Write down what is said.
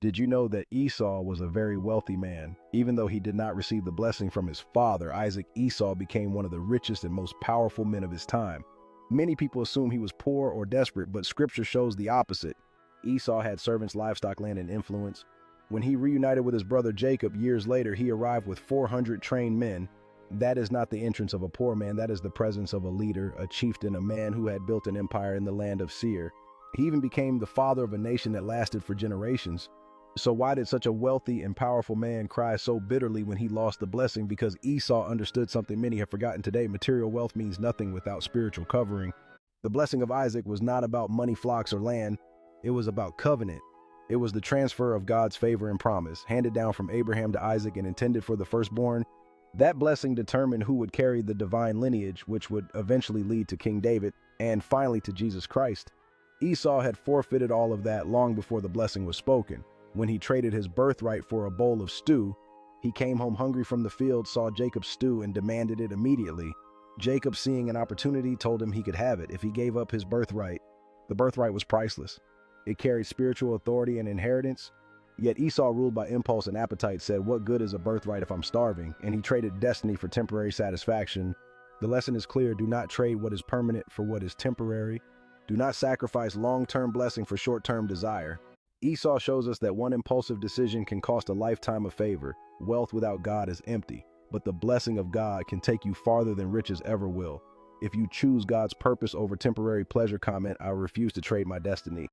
Did you know that Esau was a very wealthy man? Even though he did not receive the blessing from his father, Isaac, Esau became one of the richest and most powerful men of his time. Many people assume he was poor or desperate, but scripture shows the opposite. Esau had servants, livestock, land, and influence. When he reunited with his brother Jacob years later, he arrived with 400 trained men. That is not the entrance of a poor man, that is the presence of a leader, a chieftain, a man who had built an empire in the land of Seir. He even became the father of a nation that lasted for generations. So why did such a wealthy and powerful man cry so bitterly when he lost the blessing? Because Esau understood something many have forgotten today. Material wealth means nothing without spiritual covering. The blessing of Isaac was not about money, flocks, or land. It was about covenant. It was the transfer of God's favor and promise, handed down from Abraham to Isaac and intended for the firstborn. That blessing determined who would carry the divine lineage, which would eventually lead to King David and finally to Jesus Christ. Esau had forfeited all of that long before the blessing was spoken. When he traded his birthright for a bowl of stew, he came home hungry from the field, saw Jacob's stew, and demanded it immediately. Jacob, seeing an opportunity, told him he could have it if he gave up his birthright. The birthright was priceless. It carried spiritual authority and inheritance. Yet Esau, ruled by impulse and appetite, said, "What good is a birthright if I'm starving?" And he traded destiny for temporary satisfaction. The lesson is clear. Do not trade what is permanent for what is temporary. Do not sacrifice long-term blessing for short-term desire. Esau shows us that one impulsive decision can cost a lifetime of favor. Wealth without God is empty, but the blessing of God can take you farther than riches ever will. If you choose God's purpose over temporary pleasure, comment, "I refuse to trade my destiny."